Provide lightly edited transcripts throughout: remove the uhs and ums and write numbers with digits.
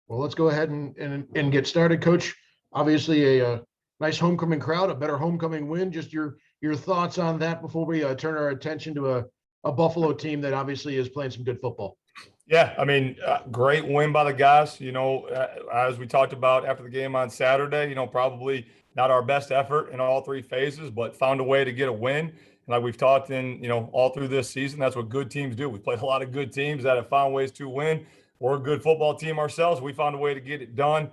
Well, let's go ahead and get started, Coach. Obviously, a nice homecoming crowd, a better homecoming win. Just your thoughts on that before we turn our attention to a Buffalo team that obviously is playing some good football. Yeah, I mean, great win by the guys. As we talked about after the game on Saturday, probably not our best effort in all three phases, but found a way to get a win. And like we've talked in, all through this season, that's what good teams do. We played a lot of good teams that have found ways to win. We're a good football team ourselves. We found a way to get it done.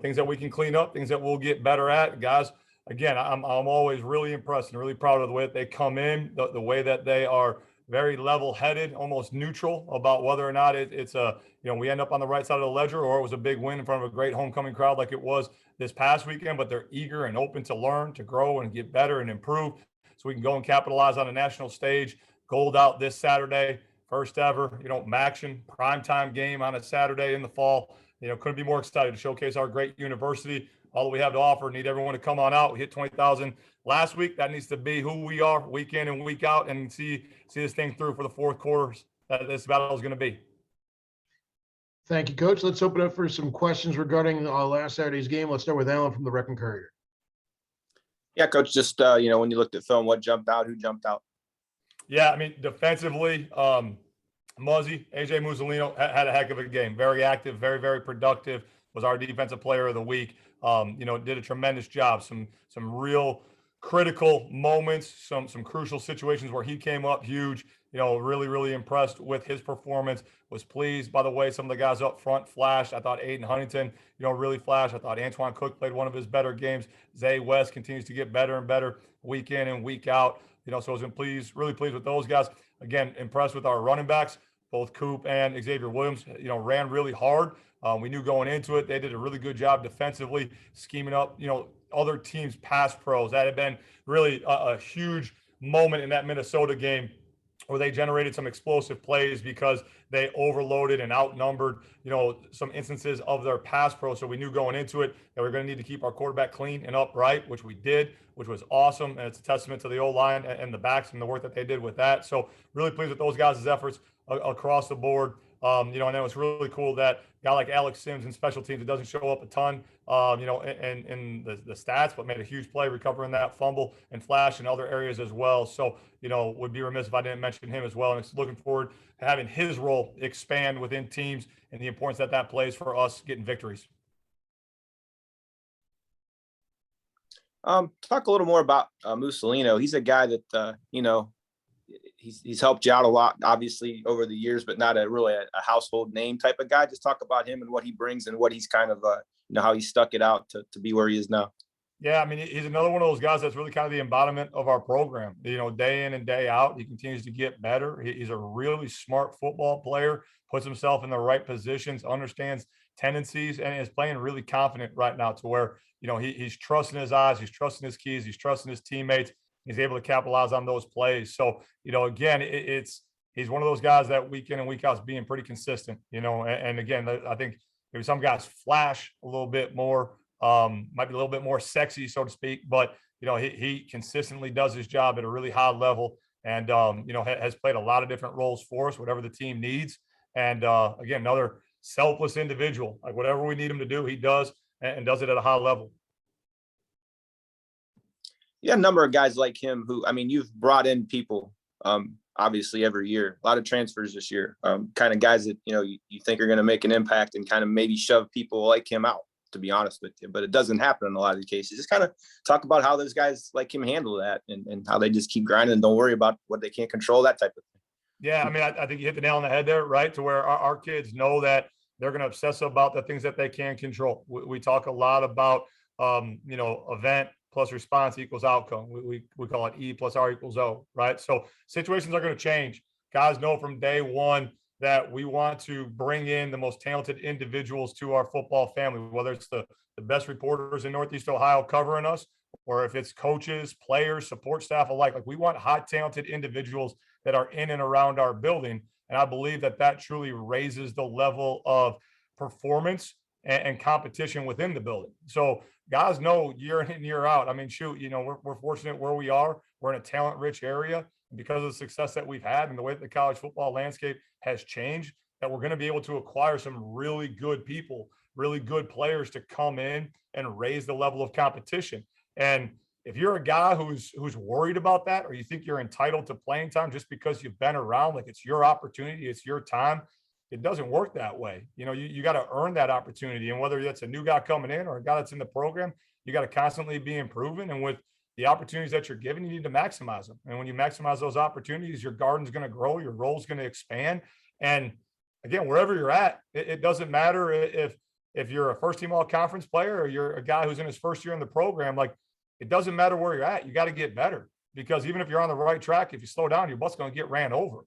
Things that we can clean up, things that we'll get better at. Guys, again, I'm always really impressed and really proud of the way that they come in, the way that they are very level-headed, almost neutral about whether or not it's we end up on the right side of the ledger or it was a big win in front of a great homecoming crowd like it was this past weekend. But they're eager and open to learn, to grow, and get better and improve, so we can go and capitalize on a national stage. Gold out this Saturday, first ever, Maction primetime game on a Saturday in the fall. Couldn't be more excited to showcase our great university, all that we have to offer. Need everyone to come on out. We hit 20,000 last week. That needs to be who we are week in and week out, and see this thing through for the fourth quarters that this battle is going to be. Thank you, Coach. Let's open up for some questions regarding last Saturday's game. Let's start with Alan from the Wrecking Courier. Yeah, Coach, just, when you looked at film, what jumped out? Who jumped out? Yeah, I mean, defensively, Muzzy, AJ Musolino had a heck of a game. Very active, very, very productive. Was our defensive player of the week. Did a tremendous job. Some real critical moments, some crucial situations where he came up huge. Really, really impressed with his performance. Was pleased by the way some of the guys up front flashed. I thought Aiden Huntington, really flashed. I thought Antoine Cook played one of his better games. Zay West continues to get better and better week in and week out. So I was really pleased with those guys. Again, impressed with our running backs, both Coop and Xavier Williams. Ran really hard. We knew going into it, they did a really good job defensively, scheming up, other teams' pass pros. That had been really a huge moment in that Minnesota game where they generated some explosive plays because they overloaded and outnumbered, some instances of their pass pro. So we knew going into it that we are going to need to keep our quarterback clean and upright, which we did, which was awesome. And it's a testament to the O-line and the backs and the work that they did with that. So really pleased with those guys' efforts across the board. And it was really cool that a guy like Alex Sims in special teams, it doesn't show up a ton, in the stats, but made a huge play recovering that fumble and flash in other areas as well. So, would be remiss if I didn't mention him as well. And it's looking forward to having his role expand within teams and the importance that plays for us getting victories. Talk a little more about Musolino. He's a guy that, he's helped you out a lot, obviously, over the years, but not really a household name type of guy. Just talk about him and what he brings and what he's kind of, how he stuck it out to be where he is now. Yeah, I mean, he's another one of those guys that's really kind of the embodiment of our program. Day in and day out, he continues to get better. He's a really smart football player, puts himself in the right positions, understands tendencies, and is playing really confident right now to where, he's trusting his eyes, he's trusting his keys, he's trusting his teammates. He's able to capitalize on those plays. So, again, he's one of those guys that week in and week out is being pretty consistent, and again, I think maybe some guys flash a little bit more, might be a little bit more sexy, so to speak, but, he consistently does his job at a really high level and, has played a lot of different roles for us, whatever the team needs. And again, another selfless individual, like whatever we need him to do, he does and does it at a high level. Yeah, a number of guys like him who, you've brought in people, obviously every year, a lot of transfers this year, kind of guys that, you think are going to make an impact and kind of maybe shove people like him out, to be honest with you, but it doesn't happen in a lot of the cases. Just kind of talk about how those guys like him handle that and how they just keep grinding and don't worry about what they can't control, that type of thing. Yeah, I mean, I think you hit the nail on the head there, right? To where our kids know that they're going to obsess about the things that they can control. We talk a lot about, event plus response equals outcome. We call it E plus R equals O, right? So situations are going to change. Guys know from day one that we want to bring in the most talented individuals to our football family, whether it's the best reporters in Northeast Ohio covering us, or if it's coaches, players, support staff alike. Like, we want high, talented individuals that are in and around our building. And I believe that truly raises the level of performance and competition within the building. So guys know year in and year out. I mean, shoot, we're fortunate where we are. We're in a talent-rich area. And because of the success that we've had and the way that the college football landscape has changed, that we're going to be able to acquire some really good people, really good players to come in and raise the level of competition. And if you're a guy who's worried about that, or you think you're entitled to playing time just because you've been around, like it's your opportunity, it's your time, it doesn't work that way. You got to earn that opportunity. And whether that's a new guy coming in or a guy that's in the program, you got to constantly be improving. And with the opportunities that you're given, you need to maximize them. And when you maximize those opportunities, your garden's going to grow, your role's going to expand. And again, wherever you're at, it doesn't matter if you're a first team all conference player or you're a guy who's in his first year in the program. Like, it doesn't matter where you're at. You got to get better, because even if you're on the right track, if you slow down, your butt's going to get ran over,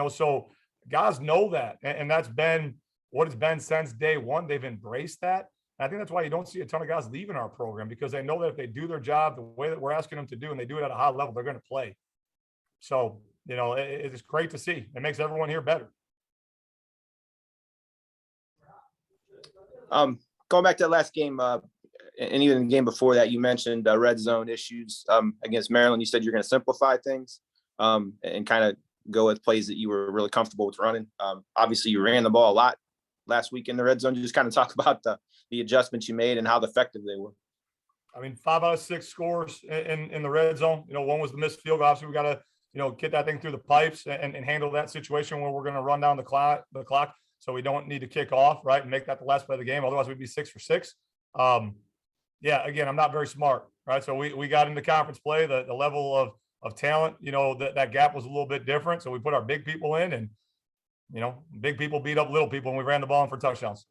so guys know that. And that's been what it's been since day one. They've embraced that. And I think that's why you don't see a ton of guys leaving our program, because they know that if they do their job the way that we're asking them to do, and they do it at a high level, they're going to play. So, it's great to see. It makes everyone here better. Going back to that last game, and even the game before that, you mentioned red zone issues against Maryland. You said you're going to simplify things and kind of go with plays that you were really comfortable with running. Obviously, you ran the ball a lot last week in the red zone. Just kind of talk about the adjustments you made and how effective they were. I mean, 5 out of 6 scores in the red zone. One was the missed field goal. Obviously, we got to get that thing through the pipes and handle that situation where we're going to run down the clock, so we don't need to kick off, right, and make that the last play of the game. Otherwise, we'd be 6 for 6. Yeah, again, I'm not very smart, right? So we got into conference play, the level of talent, that gap was a little bit different. So we put our big people in, and, big people beat up little people, and we ran the ball in for touchdowns.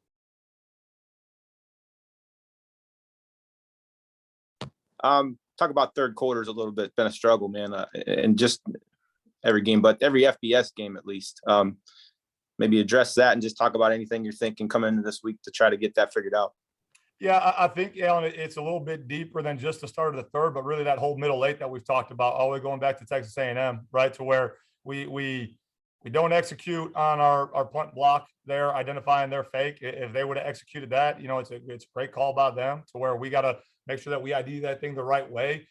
Talk about third quarters a little bit. Been a struggle, man, and just every game, but every FBS game at least. Maybe address that and just talk about anything you're thinking coming into this week to try to get that figured out. Yeah, I think, Alan, it's a little bit deeper than just the start of the third, but really that whole middle eight that we've talked about, all the way going back to Texas A&M, right, to where we don't execute on our punt block there, identifying their fake. If they would have executed that, it's a great call by them, to where we got to make sure that we ID that thing the right way.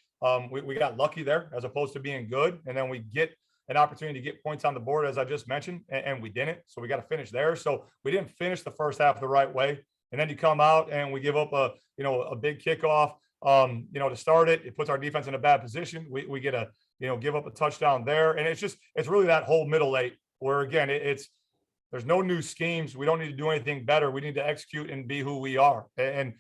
We got lucky there as opposed to being good, and then we get an opportunity to get points on the board, as I just mentioned, and we didn't. So we got to finish there. So we didn't finish the first half the right way. And then you come out and we give up a big kickoff, to start it. It puts our defense in a bad position. We get give up a touchdown there. And it's really that whole middle eight where, again, there's no new schemes. We don't need to do anything better. We need to execute and be who we are. And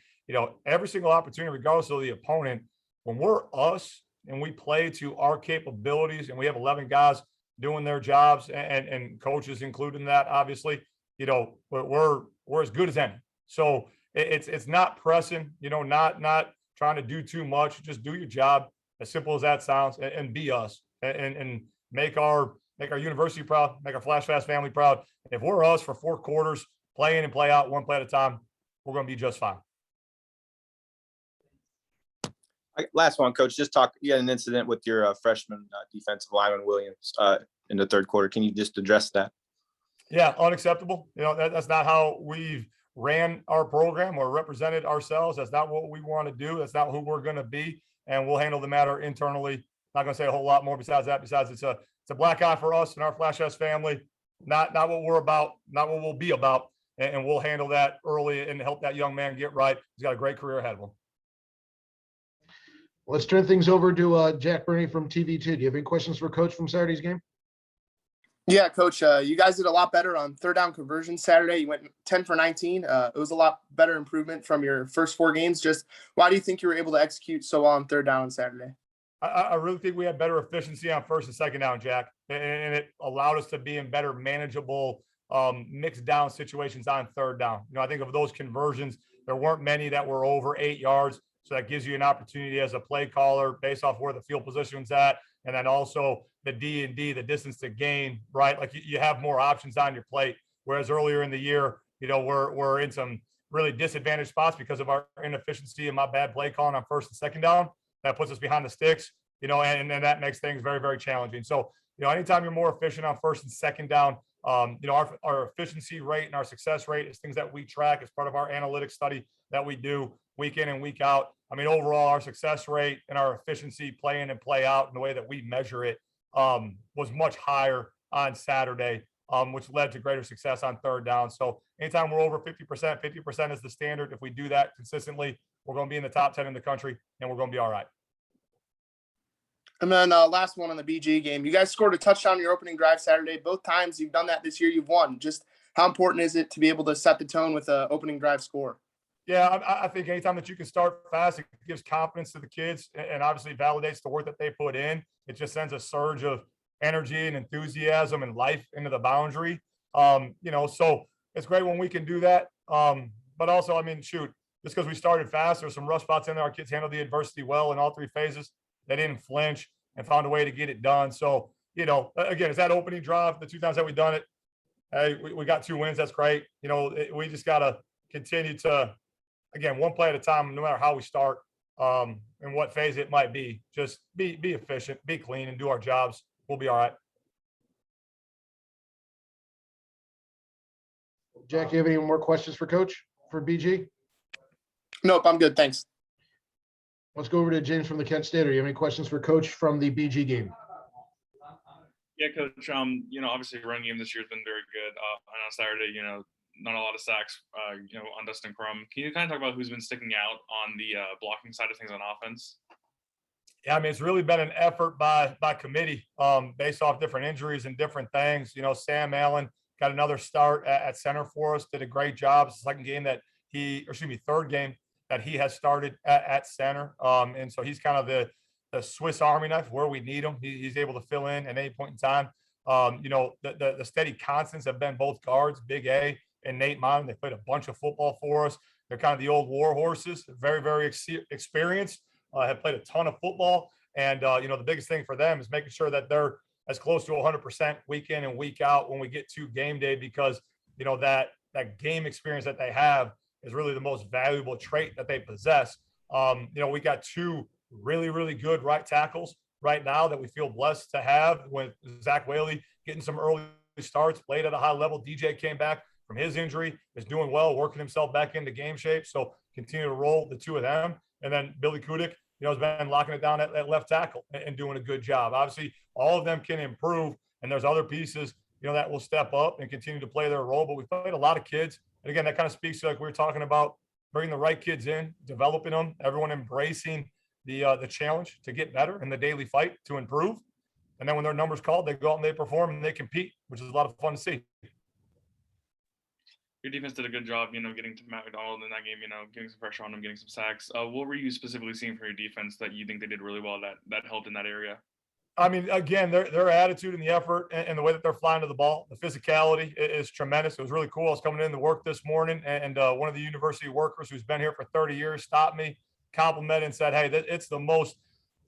every single opportunity, regardless of the opponent, when we're us and we play to our capabilities, and we have 11 guys doing their jobs, and coaches included in that, obviously, we're as good as any. So it's not pressing, not trying to do too much. Just do your job, as simple as that sounds, and be us, and make our university proud, make our Flash Fast family proud. If we're us for 4 quarters, play in and play out, one play at a time, we're going to be just fine. Last one, Coach. Just talk. You had an incident with your freshman defensive lineman Williams in the third quarter. Can you just address that? Yeah, unacceptable. That's not how we've ran our program or represented ourselves. That's not what we want to do. That's not who we're going to be, and we'll handle the matter internally. Not going to say a whole lot more besides that. Besides, it's a black eye for us and our Flash S family. Not what we're about. Not what we'll be about, and we'll handle that early and help that young man get right. He's got a great career ahead of him. Let's turn things over to Jack Burney from TV2. Do you have any questions for Coach from Saturday's game? Yeah, Coach, you guys did a lot better on third down conversion Saturday. You went 10 for 19. It was a lot better improvement from your first 4 games. Just why do you think you were able to execute so well on third down on Saturday? I really think we had better efficiency on first and second down, Jack, and it allowed us to be in better manageable mixed down situations on third down. I think of those conversions, there weren't many that were over 8 yards. So that gives you an opportunity as a play caller based off where the field position's at. And then also the D&D, the distance to gain, right? Like you have more options on your plate. Whereas earlier in the year, we're in some really disadvantaged spots because of our inefficiency and my bad play calling on first and second down. That puts us behind the sticks, and that makes things very, very challenging. So, anytime you're more efficient on first and second down, our efficiency rate and our success rate is things that we track as part of our analytics study that we do week in and week out. I mean, overall, our success rate and our efficiency play in and play out in the way that we measure it was much higher on Saturday which led to greater success on third down. So anytime we're over 50%, 50% is the standard. If we do that consistently, we're going to be in the top 10 in the country, and we're going to be all right. And then last one on the BG game. You guys scored a touchdown in your opening drive Saturday. Both times you've done that this year, you've won. Just how important is it to be able to set the tone with an opening drive score? Yeah, I think anytime that you can start fast, it gives confidence to the kids and obviously validates the work that they put in. It just sends a surge of energy and enthusiasm and life into the boundary. So it's great when we can do that. But also, I mean, shoot, just because we started fast, there's some rough spots in there. Our kids handled the adversity well in all three phases. They didn't flinch and found a way to get it done. So, again, it's that opening drive, the 2 times that we've done it. Hey, we got 2 wins. That's great. We just got to continue to, again, one play at a time, no matter how we start and what phase it might be. Just be efficient, be clean, and do our jobs. We'll be all right. Jack, do you have any more questions for Coach for BG? Nope, I'm good. Thanks. Let's go over to James from the Kent Stater. Do you have any questions for Coach from the BG game? Yeah, Coach. Obviously, running game this year has been very good. And on Saturday, not a lot of sacks. On Dustin Crum. Can you kind of talk about who's been sticking out on the blocking side of things on offense? Yeah, I mean, it's really been an effort by committee based off different injuries and different things. Sam Allen got another start at center for us, did a great job. It's the third game that he has started at center. And so he's kind of the Swiss Army knife where we need him. He's able to fill in at any point in time. The steady constants have been both guards, Big A and Nate Mon. They played a bunch of football for us. They're kind of the old war horses, very, very experienced, have played a ton of football. And, the biggest thing for them is making sure that they're as close to 100% week in and week out when we get to game day, because, that game experience that they have is really the most valuable trait that they possess. We got 2 really, really good right tackles right now that we feel blessed to have, with Zach Whaley getting some early starts, played at a high level. DJ came back from his injury, is doing well, working himself back into game shape. So continue to roll the 2 of them. And then Billy Kudik, has been locking it down at left tackle and doing a good job. Obviously, all of them can improve, and there's other pieces, that will step up and continue to play their role. But we've played a lot of kids. And again, that kind of speaks to, like we were talking about, bringing the right kids in, developing them, everyone embracing the challenge to get better and the daily fight to improve. And then when their number's called, they go out and they perform and they compete, which is a lot of fun to see. Your defense did a good job, getting to Matt McDonald in that game, getting some pressure on him, getting some sacks. What were you specifically seeing from your defense that you think they did really well that helped in that area? I mean, again, their attitude and the effort and the way that they're flying to the ball, the physicality is tremendous. It was really cool. I was coming in to work this morning, and one of the university workers who's been here for 30 years stopped me, complimented, and said, hey, it's the most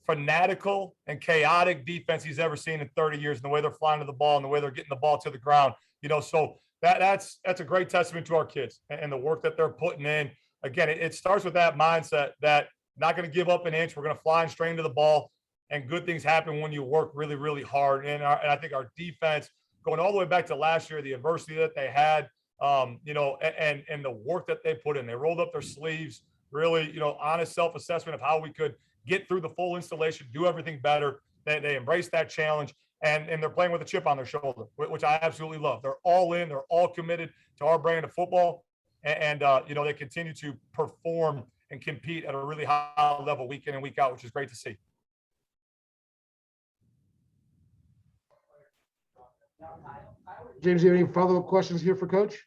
fanatical and chaotic defense he's ever seen in 30 years, and the way they're flying to the ball and the way they're getting the ball to the ground. So that's a great testament to our kids and the work that they're putting in. Again, it starts with that mindset that not going to give up an inch. We're going to fly and strain to the ball, and good things happen when you work really, really hard. And I think our defense, going all the way back to last year, the adversity that they had, and the work that they put in, they rolled up their sleeves, really, honest self-assessment of how we could get through the full installation, do everything better. They embraced that challenge. And they're playing with a chip on their shoulder, which I absolutely love. They're all in. They're all committed to our brand of football. And they continue to perform and compete at a really high level week in and week out, which is great to see. James, do you have any follow-up questions here for Coach?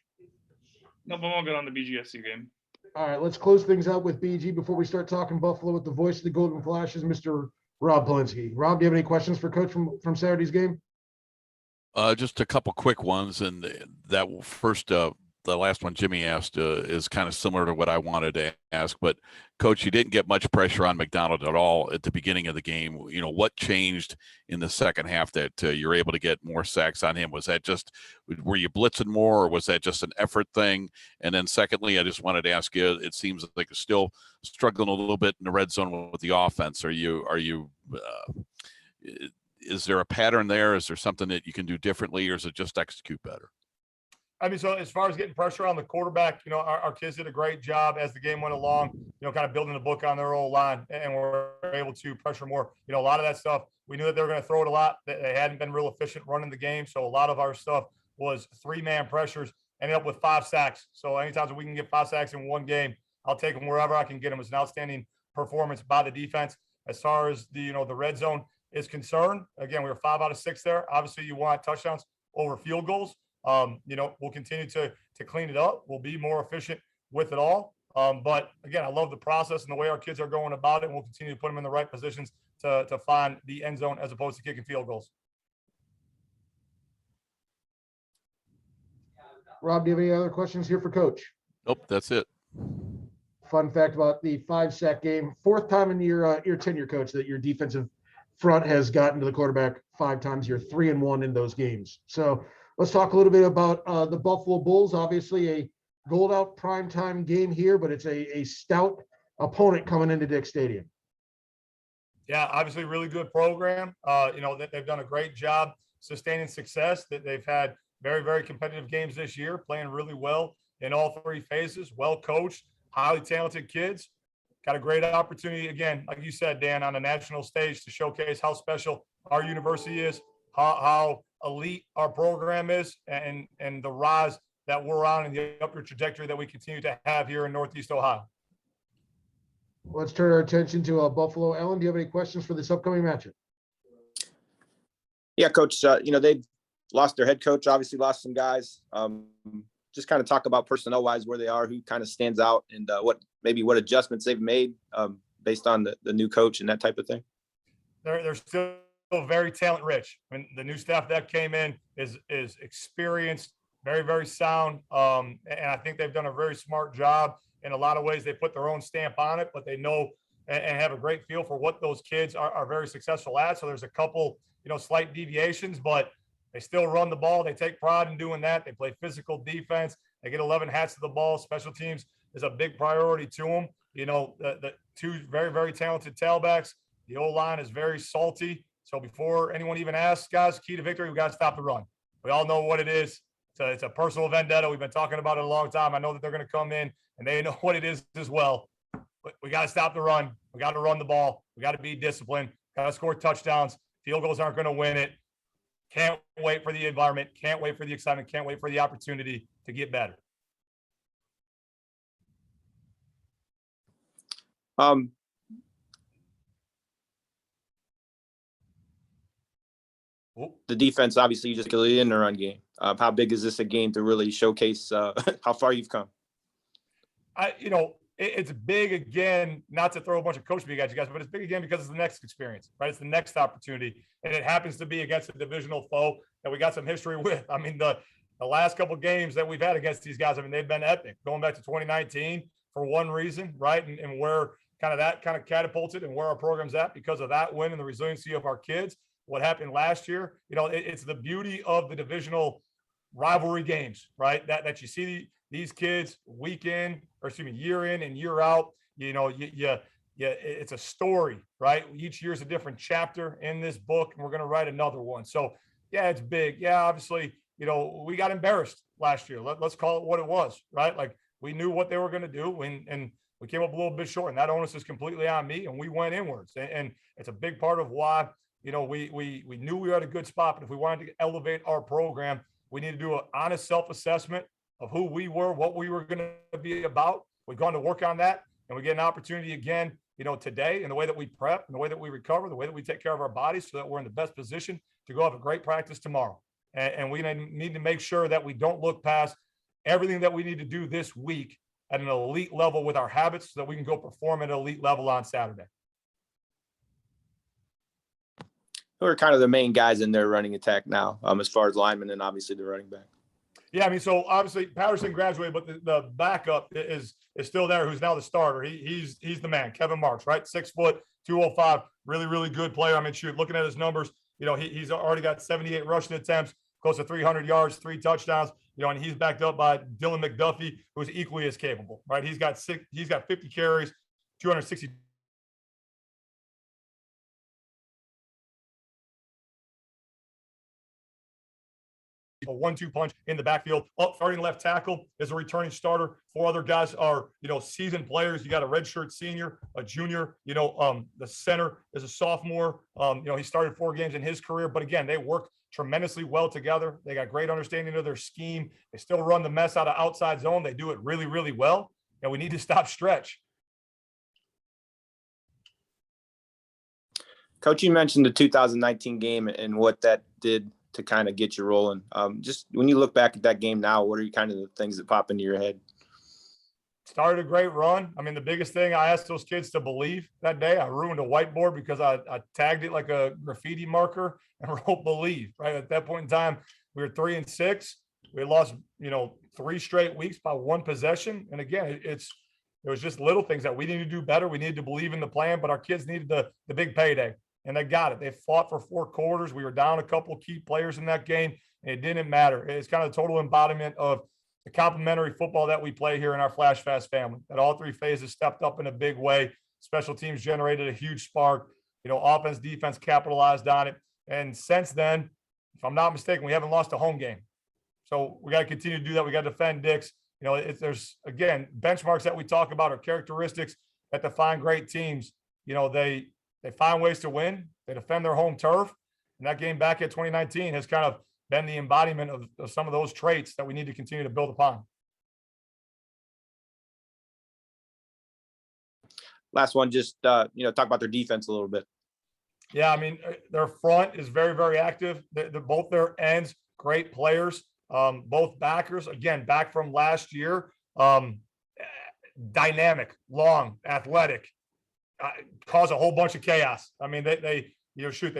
No, but I'm all good on the BGSU game. All right, let's close things out with BG before we start talking Buffalo with the voice of the Golden Flashes, Mr. Rob Polinski. Rob, do you have any questions for Coach from Saturday's game? Just a couple quick ones, and that first, the last one Jimmy asked is kind of similar to what I wanted to ask. But Coach, you didn't get much pressure on McDonald at all at the beginning of the game. What changed in the second half that you're able to get more sacks on him? Was that just, were you blitzing more, or was that just an effort thing? And then secondly, I just wanted to ask you, it seems like you're still struggling a little bit in the red zone with the offense. Is there a pattern there? Is there something that you can do differently, or is it just execute better? I mean, so as far as getting pressure on the quarterback, our kids did a great job as the game went along, kind of building the book on their old line, and we're able to pressure more. A lot of that stuff, we knew that they were going to throw it a lot. They hadn't been real efficient running the game. So a lot of our stuff was 3-man pressures, ended up with 5 sacks. So anytime we can get 5 sacks in one game, I'll take them wherever I can get them. It's an outstanding performance by the defense. As far as the red zone is concerned, again, we were 5 out of 6 there. Obviously, you want touchdowns over field goals. We'll continue to clean it up. We'll be more efficient with it all. But again, I love the process and the way our kids are going about it. And we'll continue to put them in the right positions to find the end zone as opposed to kicking field goals. Rob, do you have any other questions here for Coach? Nope, that's it. Fun fact about the 5-sack game: 4th time in your tenure, Coach, that your defensive front has gotten to the quarterback 5 times. You're 3-1 in those games. So let's talk a little bit about the Buffalo Bulls. Obviously, a gold out primetime game here, but it's a stout opponent coming into Dick Stadium. Yeah, obviously, really good program. They've done a great job sustaining success. That they've had very, very competitive games this year, playing really well in all 3 phases. Well coached, highly talented kids. Got a great opportunity again, like you said, Dan, on a national stage to showcase how special our university is, how elite our program is, and the rise that we're on and the upward trajectory that we continue to have here in Northeast Ohio. Let's turn our attention to Buffalo. Ellen, do you have any questions for this upcoming matchup? Yeah, Coach, they've lost their head coach, obviously lost some guys. Just kind of talk about personnel-wise where they are, who kind of stands out, and what adjustments they've made based on the new coach and that type of thing. They're still very talent rich. I mean, the new staff that came in is experienced, very, very sound. And I think they've done a very smart job. In a lot of ways, they put their own stamp on it, but they know and have a great feel for what those kids are very successful at. So there's a couple, slight deviations, but they still run the ball. They take pride in doing that. They play physical defense. They get 11 hats to the ball. Special teams is a big priority to them. The 2 very, very talented tailbacks. The O-line is very salty. So before anyone even asks, guys, key to victory, we got to stop the run. We all know what it is. It's a personal vendetta. We've been talking about it a long time. I know that they're going to come in and they know what it is as well. But we got to stop the run. We got to run the ball. We got to be disciplined. Got to score touchdowns. Field goals aren't going to win it. Can't wait for the environment. Can't wait for the excitement. Can't wait for the opportunity to get better. The defense, obviously, you just get in the run game. How big is this a game to really showcase how far you've come? It's big again, not to throw a bunch of coach speak at you guys, but it's big again because it's the next experience, right? It's the next opportunity. And it happens to be against a divisional foe that we got some history with. I mean, the last couple of games that we've had against these guys, they've been epic, going back to 2019 for one reason, right? And where that catapulted and where our program's at because of that win and the resiliency of our kids. What happened last year, it's the beauty of the divisional rivalry games, right? That you see these kids year in and year out. It's a story, right? Each year's a different chapter in this book, and we're going to write another one. So yeah, it's big. Yeah, obviously, we got embarrassed last year. Let's call it what it was, right? Like we knew what they were going to do, and we came up a little bit short, and that onus is completely on me, and we went inwards. And it's a big part of why, we knew we were at a good spot, but if we wanted to elevate our program, we need to do an honest self-assessment of who we were, what we were going to be about. We've gone to work on that, and we get an opportunity again, today, in the way that we prep, in the way that we recover, the way that we take care of our bodies so that we're in the best position to go have a great practice tomorrow. And we need to make sure that we don't look past everything that we need to do this week at an elite level with our habits so that we can go perform at an elite level on Saturday. Who are kind of the main guys in their running attack now, as far as linemen and obviously the running back? Yeah, so obviously Patterson graduated, but the backup is still there, who's now the starter. He's the man, Kevin Marks, right? 6 foot, 205, really, really good player. Looking at his numbers, he's already got 78 rushing attempts, close to 300 yards, 3 touchdowns, and he's backed up by Dylan McDuffie, who's equally as capable, right? He's got 50 carries, 260 a 1-2 punch in the backfield. Starting left tackle is a returning starter. 4 other guys are, seasoned players. You got a redshirt senior, a junior, the center is a sophomore. He started 4 games in his career, but again, they work tremendously well together. They got great understanding of their scheme. They still run the mess out of outside zone. They do it really, really well. And we need to stop stretch. Coach, you mentioned the 2019 game and what that did to kind of get you rolling. Just when you look back at that game now, what are kind of the things that pop into your head? Started a great run. I mean, the biggest thing I asked those kids to believe that day, I ruined a whiteboard because I tagged it like a graffiti marker and wrote believe, right? At that point in time, we were 3-6. We lost, 3 straight weeks by 1 possession. And again, it was just little things that we needed to do better. We needed to believe in the plan, but our kids needed the big payday. And they got it. They fought for 4 quarters. We were down a couple of key players in that game, and it didn't matter. It's kind of the total embodiment of the complementary football that we play here in our Flash Fast family, that all 3 phases stepped up in a big way. Special teams generated a huge spark. Offense, defense capitalized on it. And since then, if I'm not mistaken, we haven't lost a home game. So we got to continue to do that. We got to defend Dix. There's, again, benchmarks that we talk about are characteristics that define great teams. They find ways to win. They defend their home turf. And that game back at 2019 has kind of been the embodiment of some of those traits that we need to continue to build upon. Last one, just, talk about their defense a little bit. Yeah, I mean, their front is very, very active. Both their ends, great players. Both backers, again, back from last year. Dynamic, long, athletic. Cause a whole bunch of chaos. I mean, they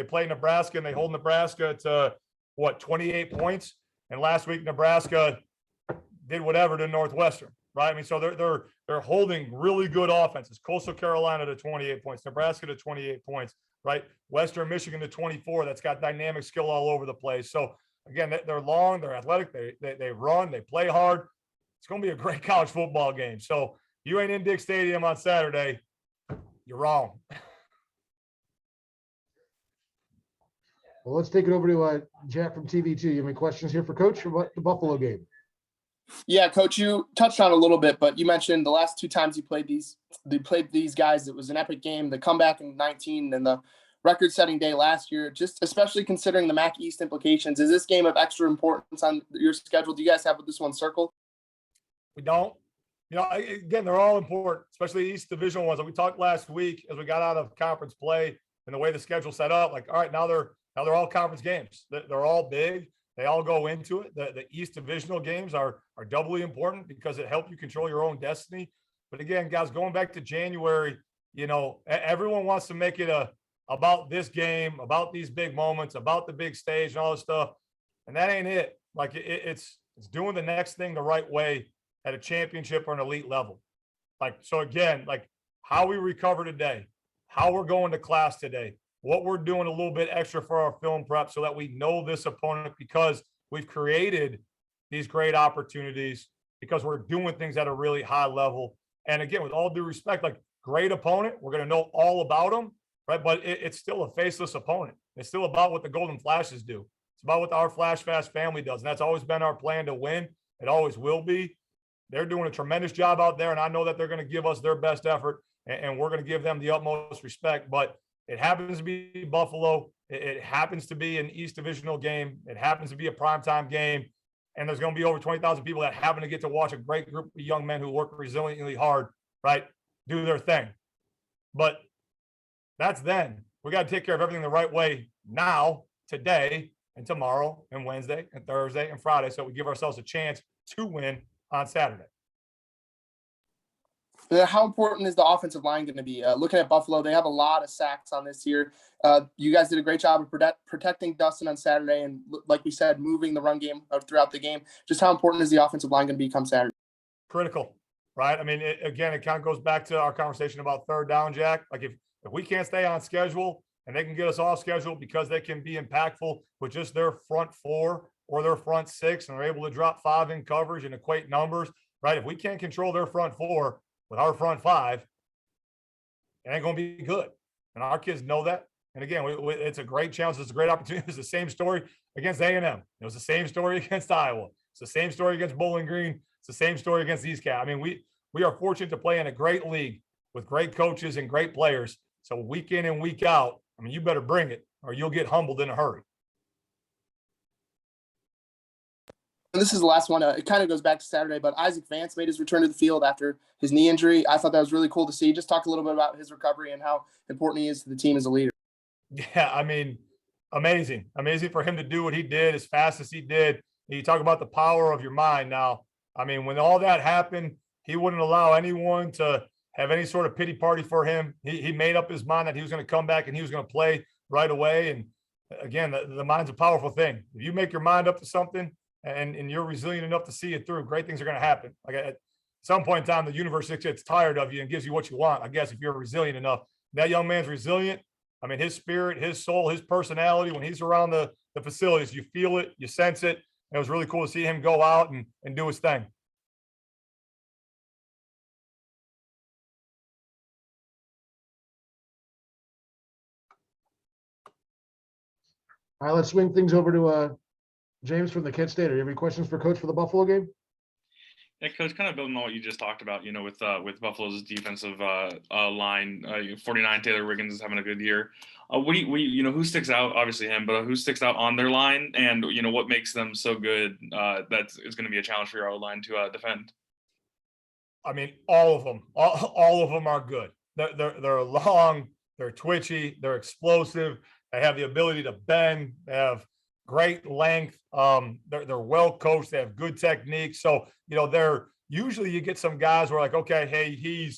play Nebraska and they hold Nebraska to 28 points. And last week, Nebraska did whatever to Northwestern, right? I mean, so they're holding really good offenses. Coastal Carolina to 28 points, Nebraska to 28 points, right? Western Michigan to 24. That's got dynamic skill all over the place. So again, they're long, they're athletic, they run, they play hard. It's going to be a great college football game. So you ain't in Dick Stadium on Saturday, you're wrong. Well, let's take it over to Jack from TV2. You have any questions here for Coach about the Buffalo game? Yeah, Coach, you touched on it a little bit, but you mentioned the last 2 times you played these guys, it was an epic game. The comeback in 19 and the record-setting day last year. Just especially considering the MAC East implications, is this game of extra importance on your schedule? Do you guys have this one circled? We don't. Again, they're all important, especially East Division ones. We talked last week as we got out of conference play and the way the schedule set up. Like, all right, now they're all conference games. They're all big. They all go into it. The East Divisional games are doubly important because it helps you control your own destiny. But again, guys, going back to January, everyone wants to make it about this game, about these big moments, about the big stage and all this stuff. And that ain't it. Like it's doing the next thing the right way at a championship or an elite level. So again, how we recover today, how we're going to class today, what we're doing a little bit extra for our film prep so that we know this opponent because we've created these great opportunities because we're doing things at a really high level. And again, with all due respect, great opponent, we're going to know all about them, right? But it's still a faceless opponent. It's still about what the Golden Flashes do. It's about what our Flash Fast family does. And that's always been our plan to win. It always will be. They're doing a tremendous job out there, and I know that they're going to give us their best effort, and we're going to give them the utmost respect. But it happens to be Buffalo. It happens to be an East Divisional game. It happens to be a primetime game, and there's going to be over 20,000 people that happen to get to watch a great group of young men who work resiliently hard, right, do their thing. But that's then. We got to take care of everything the right way now, today, and tomorrow, and Wednesday, and Thursday, and Friday, so we give ourselves a chance to win on Saturday. How important is the offensive line going to be? Looking at Buffalo, they have a lot of sacks on this year. You guys did a great job of protecting Dustin on Saturday and, like we said, moving the run game throughout the game. Just how important is the offensive line going to be come Saturday? Critical, right? I mean, it kind of goes back to our conversation about third down, Jack. If we can't stay on schedule and they can get us off schedule because they can be impactful with just their front 4 or their front 6 and they're able to drop 5 in coverage and equate numbers, right? If we can't control their front 4 with our front 5, it ain't going to be good. And our kids know that, And again, it's a great challenge. It's a great opportunity. It's the same story against A&M. It was the same story against Iowa. It's the same story against Bowling Green. It's the same story against East Cat. I mean, we are fortunate to play in a great league with great coaches and great players. So week in and week out, I mean, you better bring it or you'll get humbled in a hurry. And this is the last one. It kind of goes back to Saturday, but Isaac Vance made his return to the field after his knee injury. I thought that was really cool to see. Just talk a little bit about his recovery and how important he is to the team as a leader. Yeah, I mean, amazing for him to do what he did as fast as he did. You talk about the power of your mind. Now, I mean, when all that happened, he wouldn't allow anyone to have any sort of pity party for him. He made up his mind that he was going to come back and he was going to play right away. And again, the mind's a powerful thing. If you make your mind up to something and you're resilient enough to see it through, great things are going to happen. Like at some point in time, the universe gets tired of you and gives you what you want, I guess, if you're resilient enough. That young man's resilient. I mean, his spirit, his soul, his personality, when he's around the facilities, you feel it, you sense it. It was really cool to see him go out and do his thing. All right, let's swing things over to James from the Kent Stater. You have any questions for Coach for the Buffalo game? Yeah, Coach, kind of building on what you just talked about, you know, with Buffalo's defensive line, 49 Taylor Wiggins is having a good year. You know, who sticks out? Obviously him, but who sticks out on their line, and you know what makes them so good? That is going to be a challenge for your O-line to defend. I mean, all of them, all of them are good. They're long, they're twitchy, they're explosive. They have the ability to bend. They have great length. They're well coached. They have good technique. So, you know, they're usually you get some guys who are like, okay, hey,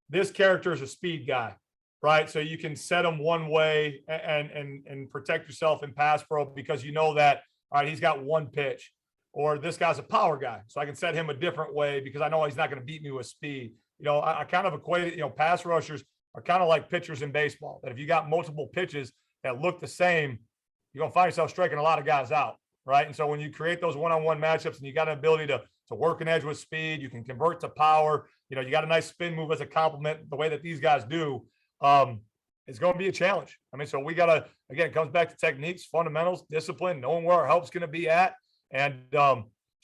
this character is a speed guy, right? So you can set him one way and protect yourself in pass pro because you know that, all right, he's got one pitch, or this guy's a power guy. So I can set him a different way because I know he's not going to beat me with speed. You know, I kind of equate it, you know, pass rushers are kind of like pitchers in baseball, that if you got multiple pitches that look the same, you're going to find yourself striking a lot of guys out, right? And so when you create those one-on-one matchups and you got an ability to work an edge with speed, you can convert to power, you know, you got a nice spin move as a compliment, the way that these guys do, it's going to be a challenge. I mean, so we got to, again, it comes back to techniques, fundamentals, discipline, knowing where our help's going to be at, and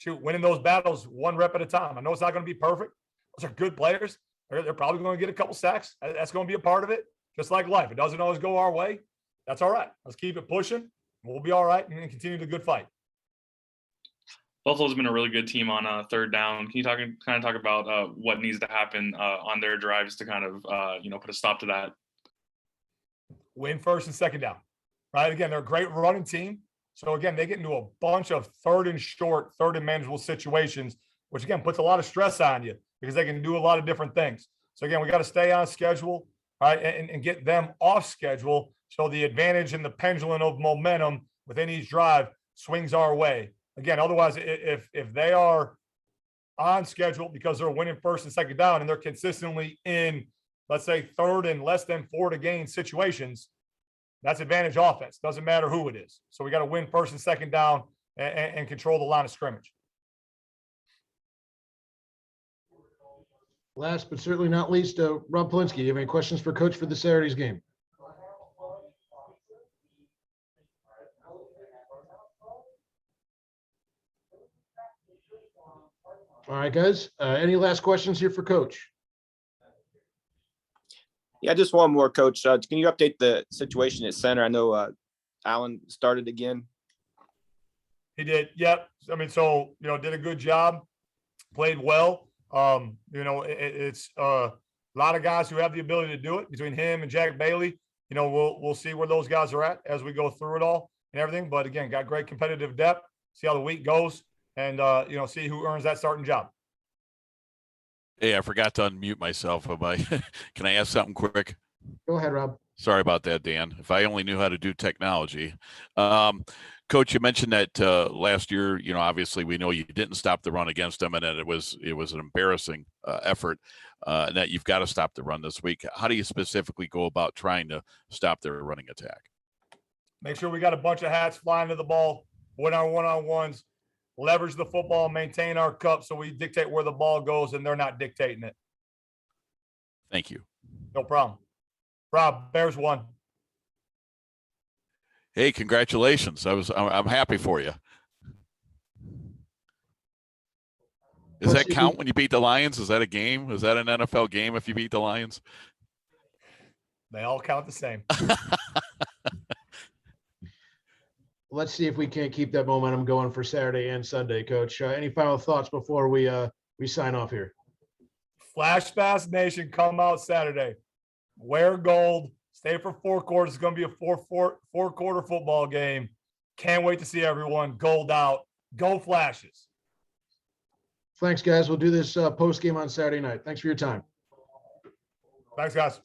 winning those battles one rep at a time. I know it's not going to be perfect. Those are good players. They're probably going to get a couple sacks. That's going to be a part of it, just like life. It doesn't always go our way. That's all right. Let's keep it pushing. We'll be all right and continue the good fight. Buffalo's been a really good team on third down. Can you kind of talk about what needs to happen on their drives to kind of put a stop to that? Win first and second down, right? Again, they're a great running team. So again, they get into a bunch of third and short, third and manageable situations, which again puts a lot of stress on you because they can do a lot of different things. So again, we got to stay on schedule, right, and get them off schedule. So the advantage and the pendulum of momentum within each drive swings our way. Again, otherwise, if they are on schedule because they're winning first and second down and they're consistently in, let's say, third and less than 4 to gain situations, that's advantage offense. Doesn't matter who it is. So we got to win first and second down and control the line of scrimmage. Last but certainly not least, Rob Polinski, do you have any questions for Coach for the Saturday's game? All right, guys. Any last questions here for Coach? Yeah, just one more, Coach. Can you update the situation at center? I know Allen started again. He did. Yep. I mean, so, you know, did a good job, played well. You know, it's a lot of guys who have the ability to do it between him and Jack Bailey. You know, we'll see where those guys are at as we go through it all and everything. But again, got great competitive depth. See how the week goes and, you know, see who earns that starting job. Hey, I forgot to unmute myself. Can I ask something quick? Go ahead, Rob. Sorry about that, Dan. If I only knew how to do technology. Coach, you mentioned that last year, you know, obviously we know you didn't stop the run against them and that it was an embarrassing effort and that you've got to stop the run this week. How do you specifically go about trying to stop their running attack? Make sure we got a bunch of hats flying to the ball, win our one-on-ones, leverage the football, maintain our cup so we dictate where the ball goes and they're not dictating it. Thank you. No problem. Rob, Bears won. Hey, congratulations. I'm happy for you. Does that count when you beat the Lions? Is that a game? Is that an NFL game if you beat the Lions? They all count the same. Let's see if we can't keep that momentum going for Saturday and Sunday, Coach. Any final thoughts before we sign off here? Flash Fast Nation, come out Saturday. Wear gold. Stay for 4 quarters. It's going to be a four-quarter football game. Can't wait to see everyone. Gold out. Go Flashes. Thanks, guys. We'll do this post game on Saturday night. Thanks for your time. Thanks, guys.